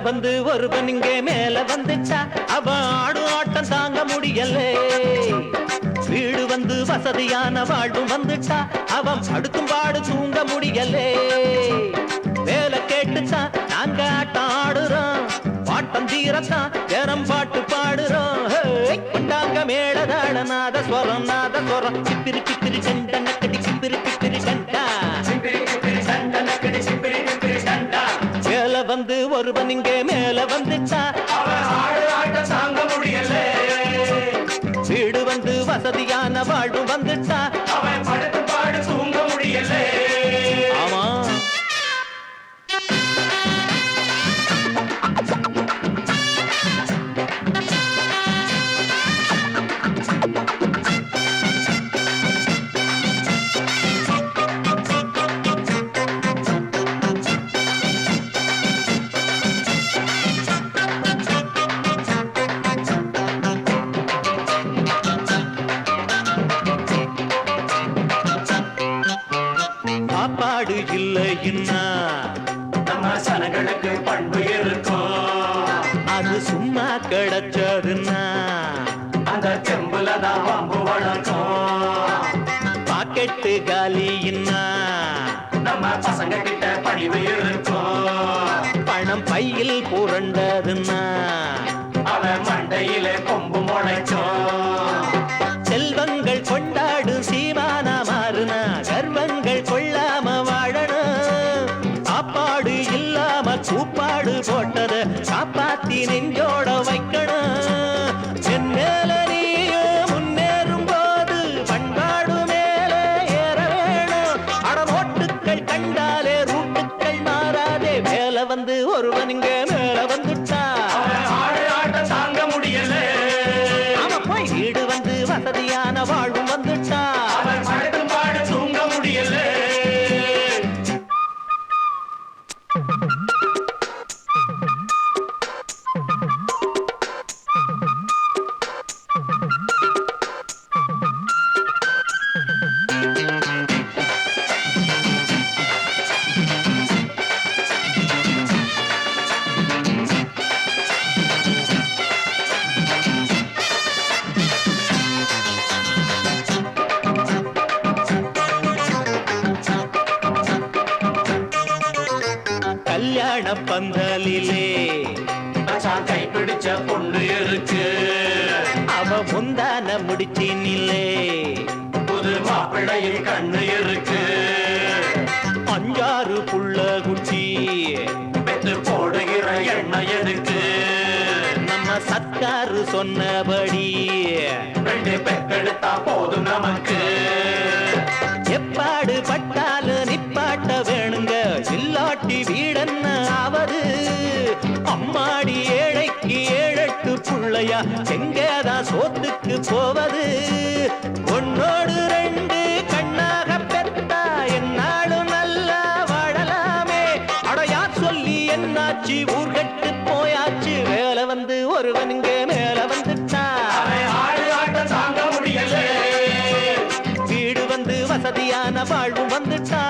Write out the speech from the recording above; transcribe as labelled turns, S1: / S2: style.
S1: வந்து ஒருவன் இங்கே மேல வந்துச்சா அவன் ஆடும் ஆட்டம் தாங்க முடியல. வீடு வந்து வசதியான வாழ்வும் வந்துச்சா அவன் அடுக்கும் பாடு தூங்க முடியல. வேலை கேட்டுச்சா நாங்க ஆட்டம் ஆடுறோம், பாட்டம் தீரத்தான் ஜனம் பாட்டு பாடுறோம். கொண்டாங்க மேளதாள நாத ஸ்வரம் நாத ஸ்வரம் சிப்பிரி சிப்பிரி சண்ட நக்கடி சிப்பிரி சிப்பிரி சண்டா வந்து ஒருவன் இங்கே மேல வந்துச்சா தாங்க முடியல. வீடு வந்து வசதியான வாழ்வு வந்துச்சா அவன் படுத்து பாடு தூங்க முடியல. ஆமா சாப்பாடு இல்லைன்னா நம்ம சனங்களுக்கு பண்பு இருக்கும். அது சும்மா கிடைச்சதுன்னா அந்த செம்புல தான் வம்பு வளர்க்கும். பாக்கெட்டு காலின்னா நம்ம பசங்க கிட்ட பணிவு இருக்கும். பணம் பையில் புரண்டதுன்னா அவன் மண்டையில கொம்பு முளைக்கும். செல்வங்கள் கொண்டாடும் சீமானா மாறுனா கர்வங்கள் கொள்ளாம வாழணும். சாப்பாடு இல்லாம கூப்பாடு போட்டத காப்பாத்தி நெஞ்சோட வைக்கணும். என் மேல நீயும் முன்னேறும் போது பண்பாடு மேல ஏற வேணும். அடமோட்டுக்கள் கண்டாலே ரூட்டுக்கள் மாறாதே. மேல வந்து ஒருவன் இங்க மேல வந்துட்டா தாங்க முடியல. வீடு வந்து வசதியான வாழ்வும் வந்துட்டா அவன் பாடு தூங்க முடியல. கல்யாண பந்தலிலே கை பிடிச்ச பொண்ணு இருக்கு. அவ முந்தான முடிச்சினிலே புது மாப்பிள்ளையில் கண்ணு இருக்கு. 5-6 புள்ள குச்சி பெத்து போடுகிற எண்ணெய் எதுக்கு. நம்ம சர்க்காரு சொன்னபடி 2 பெக்கெடுத்தா போதும் நமக்கு. எப்பாடு பட்டாலு நிப்பாட்ட வேணுங்க, இல்லாட்டி வீடன்ன ஆவது. அம்மாடி ஏழைக்கு 7-8 புள்ளையா எங்கதான் சோத்துக்கு போவது. 1-2 கண்ணாக பெத்தா என்னாலும் நல்லா வாழலாமே. அடையா சொல்லி என்னாச்சு ஊர்கட்டு போயாச்சு. வேலை வந்து ஒருவன் இங்க மேல வந்துட்டா தாங்க முடியல. வீடு வந்து வசதியான வாழ்வும் வந்துட்டா